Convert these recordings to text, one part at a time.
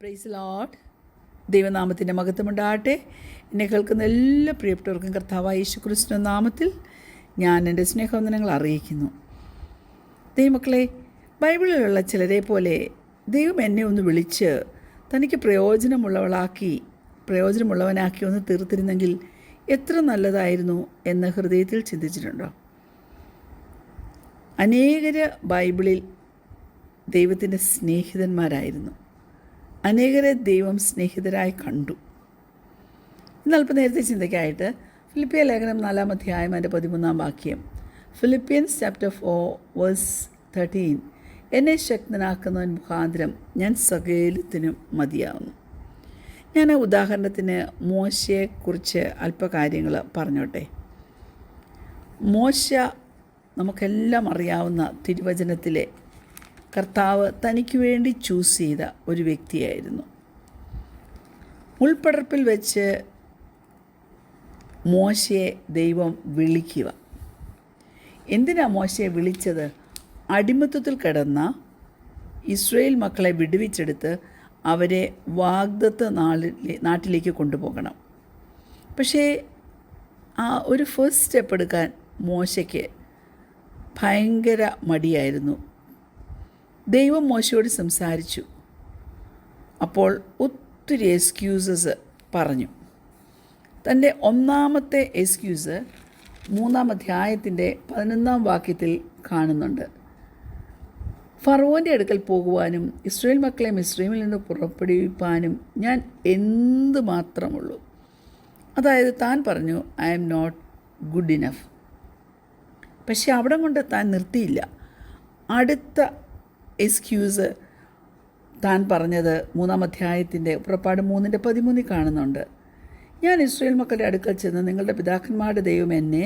Praise Lord. ദൈവനാമത്തിൻ്റെ മഹത്വമുണ്ടാകട്ടെ. എന്നെ കേൾക്കുന്ന എല്ലാ പ്രിയപ്പെട്ടവർക്കും കർത്താവായ യേശുക്രിസ്തുവിന്റെ നാമത്തിൽ ഞാൻ എൻ്റെ സ്നേഹവന്ദനങ്ങൾ അറിയിക്കുന്നു. ദൈവമക്കളെ, ബൈബിളിലുള്ള ചിലരെ പോലെ ദൈവം എന്നെ ഒന്ന് വിളിച്ച് തനിക്ക് പ്രയോജനമുള്ളവനാക്കി ഒന്ന് തീർത്തിരുന്നെങ്കിൽ എത്ര നല്ലതായിരുന്നു എന്ന് ഹൃദയത്തിൽ ചിന്തിച്ചിട്ടുണ്ടോ? അനേകര് ബൈബിളിൽ ദൈവത്തിൻ്റെ സ്നേഹിതന്മാരായിരുന്നു. അനേകരെ ദൈവം സ്നേഹിതരായി കണ്ടു. ഇന്ന് അല്പനേരത്തെ ചിന്തയ്ക്കായിട്ട് ഫിലിപ്പിയ ലേഖനം 4-ാം അധ്യായം അതിൻ്റെ 13-ാം വാക്യം, ഫിലിപ്പിയൻസ് ചാപ്റ്റർ 4:13, എന്നെ ശക്തനാക്കുന്നവൻ മുഖാന്തരം ഞാൻ സകലത്തിനും മതിയാവുന്നു. ഞാൻ ഉദാഹരണത്തിന് മോശയെക്കുറിച്ച് അല്പകാര്യങ്ങൾ പറഞ്ഞോട്ടെ. മോശ നമുക്കെല്ലാം അറിയാവുന്ന തിരുവചനത്തിലെ കർത്താവ് തനിക്ക് വേണ്ടി ചൂസ് ചെയ്ത ഒരു വ്യക്തിയായിരുന്നു. മുൾപ്പടർപ്പിൽ വെച്ച് മോശയെ ദൈവം വിളിക്കുക. എന്തിനാ മോശയെ വിളിച്ചത്? അടിമത്തത്തിൽ കിടന്ന ഇസ്രായേൽ മക്കളെ വിടുവിച്ചെടുത്ത് അവരെ വാഗ്ദത്ത നാട്ടിലേക്ക് കൊണ്ടുപോകണം. പക്ഷേ ആ ഒരു ഫസ്റ്റ് സ്റ്റെപ്പ് എടുക്കാൻ മോശയ്ക്ക് ഭയങ്കര മടിയായിരുന്നു. ദൈവം മോശയോട് സംസാരിച്ചു. അപ്പോൾ ഒത്തിരി എക്സ്ക്യൂസസ് പറഞ്ഞു. തൻ്റെ ഒന്നാമത്തെ എക്സ്ക്യൂസ് 3-ാം അധ്യായത്തിൻ്റെ 11-ാം വാക്യത്തിൽ കാണുന്നുണ്ട്. ഫറവോൻ്റെ അടുക്കൽ പോകുവാനും ഇസ്രായേൽ മക്കളെ മിസ്രൈമിൽ നിന്ന് പുറപ്പെടുവിപ്പാനും ഞാൻ എന്ത് മാത്രമുള്ളൂ. അതായത് താൻ പറഞ്ഞു, I am not good enough. പക്ഷെ അവിടെ കൊണ്ട് താൻ നിർത്തിയില്ല. അടുത്ത എക്സ്ക്യൂസ് താൻ പറഞ്ഞത് 3-ാം അധ്യായത്തിൻ്റെ പുറപ്പാട് 3:13 കാണുന്നുണ്ട്. ഞാൻ ഇസ്രായേൽ മക്കളുടെ അടുക്കൽ ചെന്ന് നിങ്ങളുടെ പിതാക്കന്മാരുടെ ദൈവം എന്നെ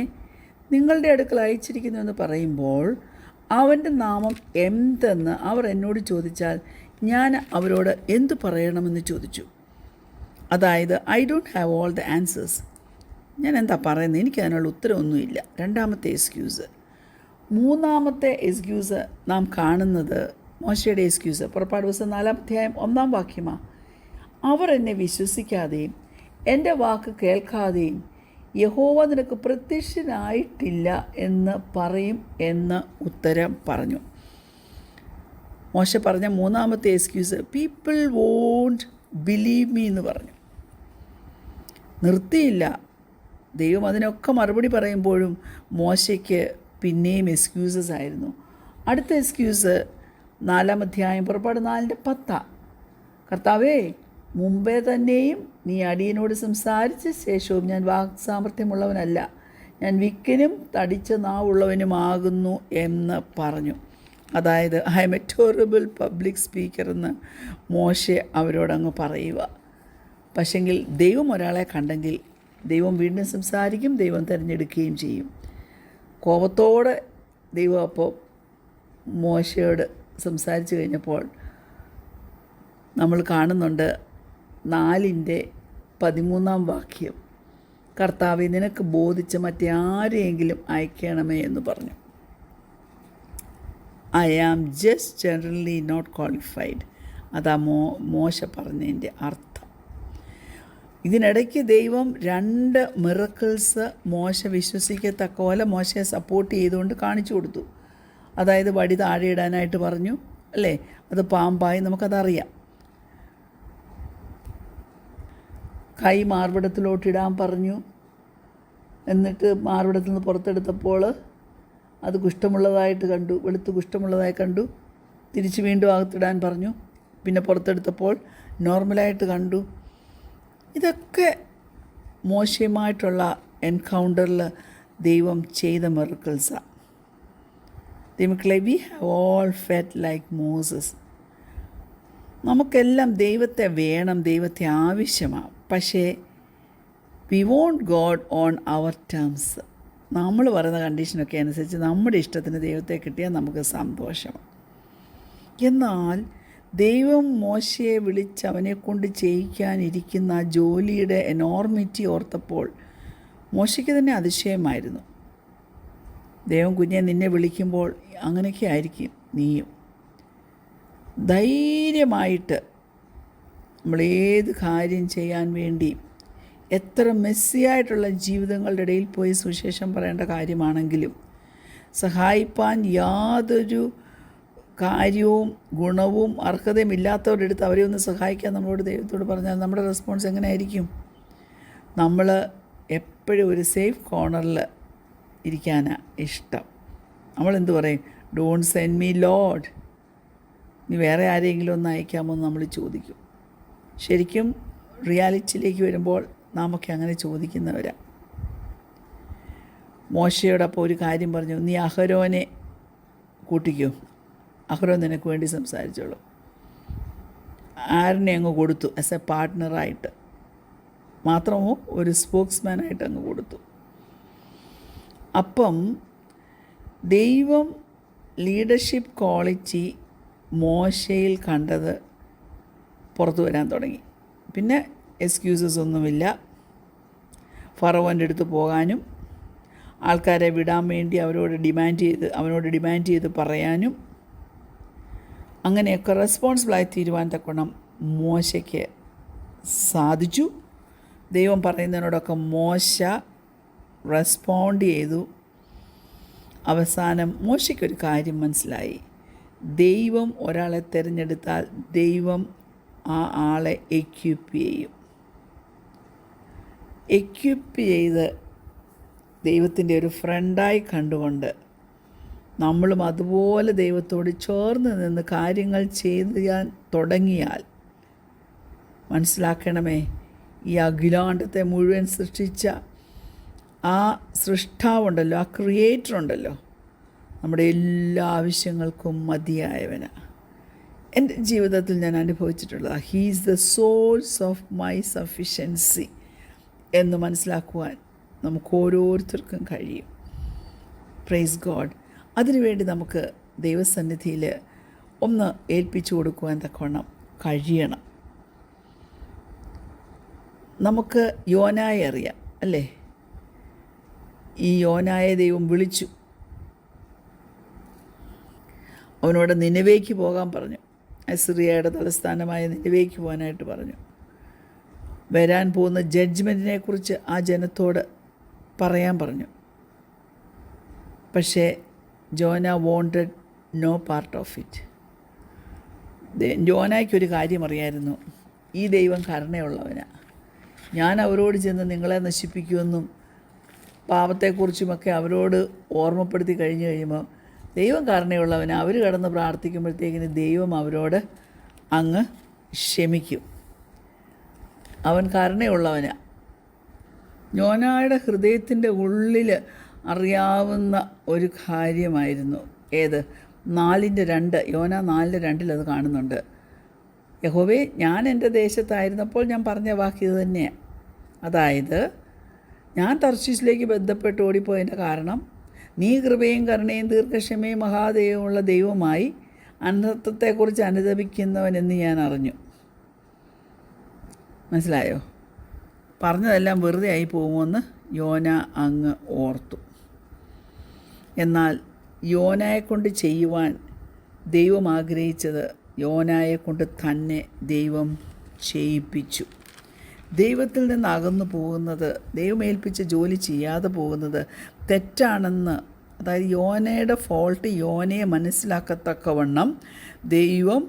നിങ്ങളുടെ അടുക്കൽ അയച്ചിരിക്കുന്നു എന്ന് പറയുമ്പോൾ അവൻ്റെ നാമം എന്തെന്ന് അവർ എന്നോട് ചോദിച്ചാൽ ഞാൻ അവരോട് എന്തു പറയണമെന്ന് ചോദിച്ചു. അതായത് I don't have all the answers. ഞാൻ എന്താ പറയുന്നത്? എനിക്ക് അതിനുള്ള ഉത്തരവൊന്നുമില്ല. രണ്ടാമത്തെ എക്സ്ക്യൂസ്. മൂന്നാമത്തെ എക്സ്ക്യൂസ് നാം കാണുന്നത് മോശയുടെ എക്സ്ക്യൂസ് പുറപ്പാട് ദിവസം 4-ാം അധ്യായം 1-ാം വാക്യമാണ്. അവർ എന്നെ വിശ്വസിക്കാതെയും എൻ്റെ വാക്ക് കേൾക്കാതെയും യഹോവ നിനക്ക് പ്രത്യക്ഷനായിട്ടില്ല എന്ന് പറയും എന്ന് ഉത്തരം പറഞ്ഞു. മോശ പറഞ്ഞ മൂന്നാമത്തെ excuse, people won't believe me എന്ന് പറഞ്ഞു. നിർത്തിയില്ല. ദൈവം അതിനൊക്കെ മറുപടി പറയുമ്പോഴും മോശയ്ക്ക് പിന്നെയും എക്സ്ക്യൂസസ് ആയിരുന്നു. അടുത്ത എക്സ്ക്യൂസ് 4-ാം അധ്യായം പുറപ്പാട് 4:10, കർത്താവേ, മുമ്പേ തന്നെയും നീ അടിയനോട് സംസാരിച്ച ശേഷവും ഞാൻ വാക്സാമർത്ഥ്യമുള്ളവനല്ല, ഞാൻ വിക്കനും തടിച്ച നാവുള്ളവനുമാകുന്നു എന്ന് പറഞ്ഞു. അതായത് I am a terrible public speaker എന്ന് മോശെ അവരോടങ്ങ് പറയുക. പക്ഷെങ്കിൽ ദൈവം ഒരാളെ കണ്ടെങ്കിൽ ദൈവം വീണ്ടും സംസാരിക്കും, ദൈവം തിരഞ്ഞെടുക്കുകയും ചെയ്യും. കോപത്തോടെ ദൈവം അപ്പോൾ മോശയോട് സംസാരിച്ചു കഴിഞ്ഞപ്പോൾ നമ്മൾ കാണുന്നുണ്ട് 4:13 വാക്യം, കർത്താവേ, നിനക്ക് ബോധിച്ച മറ്റാരെയെങ്കിലും അയക്കണമേ എന്ന് പറഞ്ഞു. I am just generally not qualified. അതാ മോശ പറഞ്ഞതിൻ്റെ അർത്ഥം. ഇതിനിടയ്ക്ക് ദൈവം 2 മിറക്കിൾസ് മോശ വിശ്വസിക്കത്തക്ക പോലെ മോശയെ സപ്പോർട്ട് ചെയ്തുകൊണ്ട് കാണിച്ചു കൊടുത്തു. അതായത് വടി താഴെ ഇടാനായിട്ട് പറഞ്ഞു, അല്ലേ? അത് പാമ്പായി, നമുക്കതറിയാം. കൈ മാർവിടത്തിലോട്ടിടാൻ പറഞ്ഞു. എന്നിട്ട് മാർവിടത്തിൽ നിന്ന് പുറത്തെടുത്തപ്പോൾ അത് കുഷ്ഠമുള്ളതായിട്ട് കണ്ടു, വെളുത്ത് കുഷ്ഠമുള്ളതായി കണ്ടു. തിരിച്ച് വീണ്ടും അകത്തിടാൻ പറഞ്ഞു. പിന്നെ പുറത്തെടുത്തപ്പോൾ നോർമലായിട്ട് കണ്ടു. ഇതൊക്കെ മോശമായിട്ടുള്ള എൻകൗണ്ടറിൽ ദൈവം ചെയ്ത മിറക്കിൾസാണ്. ദൈവമക്കളെ, we have all felt like Moses. നമുക്കെല്ലാം ദൈവത്തെ വേണം, ദൈവത്തെ ആവശ്യമാണ്. പക്ഷേ we want God on our terms. നമ്മൾ പറയുന്ന കണ്ടീഷനൊക്കെ അനുസരിച്ച് നമ്മുടെ ഇഷ്ടത്തിന് ദൈവത്തെ കിട്ടിയാൽ നമുക്ക് സന്തോഷമാണ്. എന്നാൽ ദൈവം മോശയെ വിളിച്ച് അവനെക്കൊണ്ട് ചെയ്യിക്കാനിരിക്കുന്ന ജോലിയുടെ എനോർമിറ്റി ഓർത്തപ്പോൾ മോശയ്ക്ക് തന്നെ അതിശയമായിരുന്നു. ദൈവം കുഞ്ഞെ നിന്നെ വിളിക്കുമ്പോൾ അങ്ങനെയൊക്കെ ആയിരിക്കും നീയും. ധൈര്യമായിട്ട് നമ്മൾ ഏത് കാര്യം ചെയ്യാൻ വേണ്ടി എത്ര മെസ്സിയായിട്ടുള്ള ജീവിതങ്ങളുടെ ഇടയിൽ പോയി സുവിശേഷം പറയേണ്ട കാര്യമാണെങ്കിലും സഹായിപ്പാൻ യാതൊരു കാര്യവും ഗുണവും അർഹതയും ഇല്ലാത്തവരുടെ അടുത്ത് അവരെ ഒന്ന് സഹായിക്കാൻ നമ്മളോട് ദൈവത്തോട് പറഞ്ഞാൽ നമ്മുടെ റെസ്പോൺസ് എങ്ങനെയായിരിക്കും? നമ്മൾ എപ്പോഴും ഒരു സേഫ് കോർണറിൽ ഇരിക്കാനാണ് ഇഷ്ടം. നമ്മളെന്ത് പറയും? ഡോണ്ട് സെൻഡ് മീ ലോഡ്, നീ വേറെ ആരെങ്കിലും ഒന്ന് അയക്കാമോ എന്ന് നമ്മൾ ചോദിക്കും. ശരിക്കും റിയാലിറ്റിയിലേക്ക് വരുമ്പോൾ നാമൊക്കെ അങ്ങനെ ചോദിക്കുന്നവരാണ്. മോശയോടൊപ്പം ഒരു കാര്യം പറഞ്ഞു, നീ അഹരോനെ കൂട്ടിക്കോ, അഹരോൻ നിനക്ക് വേണ്ടി സംസാരിച്ചോളൂ. ആരനെ അങ്ങ് കൊടുത്തു ആസ് എ പാർട്ട്ണറായിട്ട്, മാത്രമോ ഒരു സ്പോക്സ്മാനായിട്ട് അങ്ങ് കൊടുത്തു. അപ്പം ദൈവം ലീഡർഷിപ്പ് ക്വാളിറ്റി മോശയിൽ കണ്ടത് പുറത്തു വരാൻ തുടങ്ങി. പിന്നെ എക്സ്ക്യൂസസ് ഒന്നുമില്ല. ഫറവോൻ്റെ അടുത്ത് പോകാനും ആൾക്കാരെ വിടാൻ വേണ്ടി അവനോട് ഡിമാൻഡ് ചെയ്ത് പറയാനും അങ്ങനെയൊക്കെ റെസ്പോൺസിബിളായി തീരുവാൻ തക്കോണം മോശയ്ക്ക് സാധിച്ചു. ദൈവം പറയുന്നതിനോടൊക്കെ മോശ റെസ്പോണ്ട് ചെയ്തു. അവസാനം മോശയ്ക്കൊരു കാര്യം മനസ്സിലായി, ദൈവം ഒരാളെ തിരഞ്ഞെടുത്താൽ ദൈവം ആ ആളെ എക്വിപ്പ് ചെയ്യും. എക്വിപ്പ് ചെയ്ത് ദൈവത്തിൻ്റെ ഒരു ഫ്രണ്ടായി കണ്ടുകൊണ്ട് നമ്മളും അതുപോലെ ദൈവത്തോട് ചേർന്ന് നിന്ന് കാര്യങ്ങൾ ചെയ്യാൻ തുടങ്ങിയാൽ, മനസ്സിലാക്കണമേ, ഈ അഖിലാണ്ടത്തെ മുഴുവൻ സൃഷ്ടിച്ച ആ സൃഷ്ടാവുണ്ടല്ലോ, ആ ക്രിയേറ്റർ ഉണ്ടല്ലോ, നമ്മുടെ എല്ലാ ആവശ്യങ്ങൾക്കും മതിയായവനാണ്. എൻ്റെ ജീവിതത്തിൽ ഞാൻ അനുഭവിച്ചിട്ടുള്ളത് he is the source of my sufficiency എന്ന് മനസ്സിലാക്കുവാൻ നമുക്ക് ഓരോരുത്തർക്കും കഴിയും. Praise God. അതിനുവേണ്ടി നമുക്ക് ദൈവസന്നിധിയിൽ ഒന്ന് ഏൽപ്പിച്ചു കൊടുക്കുവാൻ തക്കവണ്ണം കഴിയണം. നമുക്ക് യോനായെ അറിയാം അല്ലേ? ഈ യോനായെ ദൈവം വിളിച്ചു, അവനോട് നിനവേക്ക് പോകാൻ പറഞ്ഞു. അസിറിയയുടെ തലസ്ഥാനമായ നിനവേക്ക് പോകാനായിട്ട് പറഞ്ഞു. വരാൻ പോകുന്ന ജഡ്ജ്മെൻറ്റിനെ കുറിച്ച് ആ ജനത്തോട് പറയാൻ പറഞ്ഞു. പക്ഷേ Jonah wanted no part of it. ജോനായ്ക്കൊരു കാര്യം അറിയായിരുന്നു, ഈ ദൈവം കരുണയുള്ളവനാണ്. ഞാൻ അവരോട് ചെന്ന് നിങ്ങളെ നശിപ്പിക്കുമെന്നും പാപത്തെക്കുറിച്ചുമൊക്കെ അവരോട് ഓർമ്മപ്പെടുത്തി കഴിഞ്ഞ് കഴിയുമ്പോൾ ദൈവം കരുണയുള്ളവനാണ്. അവർ കിടന്ന് പ്രാർത്ഥിക്കുമ്പോഴത്തേക്കിന് ദൈവം അവരോട് അങ്ങ് ക്ഷമിക്കും. അവൻ കരുണയുള്ളവനാണ്. യോനായുടെ ഹൃദയത്തിൻ്റെ ഉള്ളിൽ അറിയാവുന്ന ഒരു കാര്യമായിരുന്നു. ഏത്? 4:2, യോന 4:2 അത് കാണുന്നുണ്ട്. യഹോവേ, ഞാൻ എൻ്റെ ദേശത്തായിരുന്നപ്പോൾ ഞാൻ പറഞ്ഞ വാക്ക് ഇത് തന്നെയാണ്. അതായത്, ഞാൻ തർശീസിലേക്ക് ബന്ധപ്പെട്ട് ഓടിപ്പോയതിൻ്റെ കാരണം നീ കൃപയും കരുണയും ദീർഘക്ഷമയും മഹാദൈവമുള്ള ദൈവമായി അനർത്ഥത്തെക്കുറിച്ച് അനുതപിക്കുന്നവനെന്ന് ഞാൻ അറിഞ്ഞു. മനസ്സിലായോ? പറഞ്ഞതെല്ലാം വെറുതെ ആയി പോകുമെന്ന് യോന അങ്ങ് ഓർത്തു. എന്നാൽ യോനയെക്കൊണ്ട് ചെയ്യുവാൻ ദൈവം ആഗ്രഹിച്ചത് യോനായെക്കൊണ്ട് തന്നെ ദൈവം ചെയ്യിപ്പിച്ചു. ദൈവത്തിൽ നിന്ന് അകന്നു പോകുന്നത്, ദൈവം ഏൽപ്പിച്ച ജോലി ചെയ്യാതെ പോകുന്നത് തെറ്റാണെന്ന്, അതായത് യോനയുടെ ഫോൾട്ട് യോനയെ മനസ്സിലാക്കത്തക്കവണ്ണം ദൈവം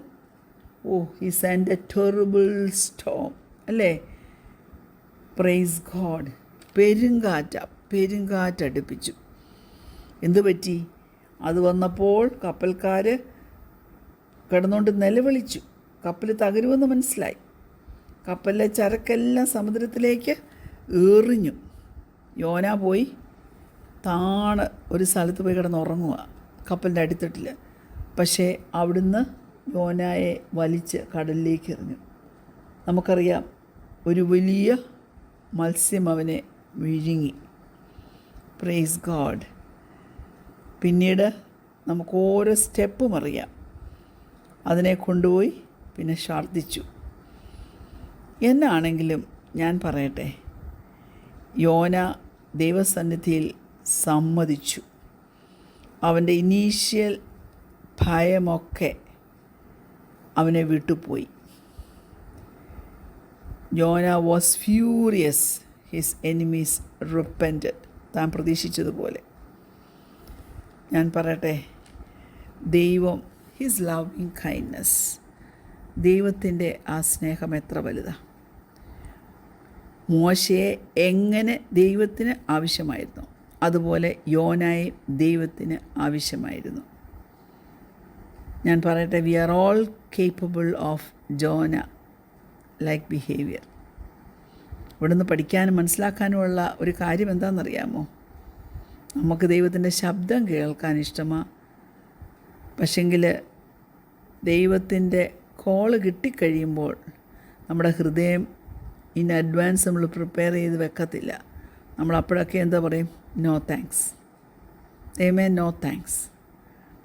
he send a terrible storm അല്ലേ? Praise God. പെരുങ്കാറ്റടുപ്പിച്ചു. എന്തു പറ്റി? അത് വന്നപ്പോൾ കപ്പൽക്കാർ കിടന്നുകൊണ്ട് നിലവിളിച്ചു. കപ്പൽ തകരുമെന്ന് മനസ്സിലായി. കപ്പലിലെ ചരക്കെല്ലാം സമുദ്രത്തിലേക്ക് എറിഞ്ഞു. യോന പോയി ഒരു സ്ഥലത്ത് പോയി കിടന്നുറങ്ങുക കപ്പലിൻ്റെ അടിത്തട്ടിൽ. പക്ഷേ അവിടുന്ന് യോനായെ വലിച്ച് കടലിലേക്ക് എറിഞ്ഞു. നമുക്കറിയാം, ഒരു വലിയ മത്സ്യം അവനെ വിഴുങ്ങി. Praise God. പിന്നീട് നമുക്ക് ഓരോ സ്റ്റെപ്പും അറിയാം. അതിനെ കൊണ്ടുപോയി പിന്നെ ഛർദ്ദിച്ചു. എന്നാണെങ്കിലും ഞാൻ പറയട്ടെ, യോന ദൈവസന്നിധിയിൽ സമ്മതിച്ചു. അവൻ്റെ ഇനീഷ്യൽ ഭയമൊക്കെ അവനെ വിട്ടുപോയി. യോന was furious, his enemies repented. താൻ പ്രതീക്ഷിച്ചതുപോലെ. ഞാൻ പറയട്ടെ, ദൈവം, ഹിസ് ലവിങ് കൈൻഡ്നസ്, ദൈവത്തിൻ്റെ ആ സ്നേഹം എത്ര വലുതാണ്. മോശയെ എങ്ങനെ ദൈവത്തിന് ആവശ്യമായിരുന്നു, അതുപോലെ യോനായെ ദൈവത്തിന് ആവശ്യമായിരുന്നു. ഞാൻ പറയട്ടെ, we are all capable of Jonah like behaviour. ഇവിടുന്ന് പഠിക്കാനും മനസ്സിലാക്കാനുമുള്ള ഒരു കാര്യം എന്താണെന്നറിയാമോ? നമുക്ക് ദൈവത്തിൻ്റെ ശബ്ദം കേൾക്കാൻ ഇഷ്ടമാണ്, പക്ഷെങ്കിൽ ദൈവത്തിൻ്റെ കോള് കിട്ടിക്കഴിയുമ്പോൾ നമ്മുടെ ഹൃദയം ഇൻ അഡ്വാൻസ് നമ്മൾ പ്രിപ്പയർ ചെയ്ത് വെക്കത്തില്ല. നമ്മളപ്പോഴൊക്കെ എന്താ പറയും? No thanks. ആമേൻ, നോ താങ്ക്സ്.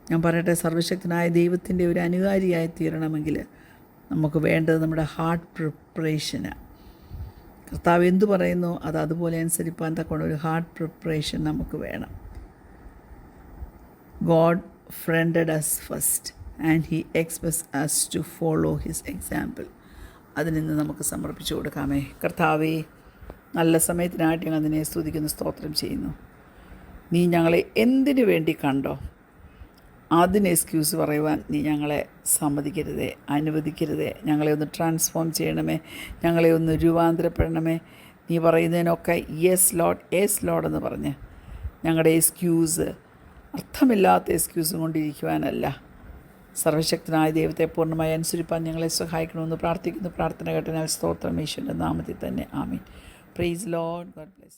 ഞാൻ പറയട്ടെ, സർവശക്തനായ ദൈവത്തിൻ്റെ ഒരു അനുകാരിയായി തീരണമെങ്കിൽ നമുക്ക് വേണ്ടത് നമ്മുടെ ഹാർട്ട് പ്രിപ്പറേഷനാണ്. കർത്താവ് എന്തു പറയുന്നു അത് അതുപോലെ അനുസരിപ്പാൻ തക്കോണം ഒരു ഹാർട്ട് പ്രിപ്പറേഷൻ നമുക്ക് വേണം. God fronted us first and he expects us to follow his example. അതിനിന്ന് നമുക്ക് സമർപ്പിച്ചു കൊടുക്കാമേ. കർത്താവേ, നല്ല സമയത്തിനായിട്ട് ഞങ്ങൾ അതിനെ സ്തുതിക്കുന്നു, സ്തോത്രം ചെയ്യുന്നു. നീ ഞങ്ങളെ എന്തിനു വേണ്ടി കണ്ടോ അതിന് എക്സ്ക്യൂസ് പറയുവാൻ നീ ഞങ്ങളെ സമ്മതിക്കരുതേ, അനുവദിക്കരുതേ. ഞങ്ങളെ ഒന്ന് ട്രാൻസ്ഫോം ചെയ്യണമേ, ഞങ്ങളെ ഒന്ന് രൂപാന്തരപ്പെടണമേ. നീ പറയുന്നതിനൊക്കെ യെസ് ലോഡ്, യെസ് ലോഡ് എന്ന് പറഞ്ഞ് ഞങ്ങളുടെ എക്സ്ക്യൂസ് അർത്ഥമില്ലാത്ത എക്സ്ക്യൂസ് കൊണ്ടിരിക്കുവാനല്ല, സർവശക്തനായ ദൈവത്തെ പൂർണ്ണമായി അനുസരിപ്പാൻ ഞങ്ങളെ സഹായിക്കണമെന്ന് പ്രാർത്ഥിക്കുന്നു. പ്രാർത്ഥന കേട്ടനാൽ സ്തോത്രം, യേശുവിൻ്റെ നാമത്തിൽ തന്നെ. ആമീൻ. Praise Lord. God bless.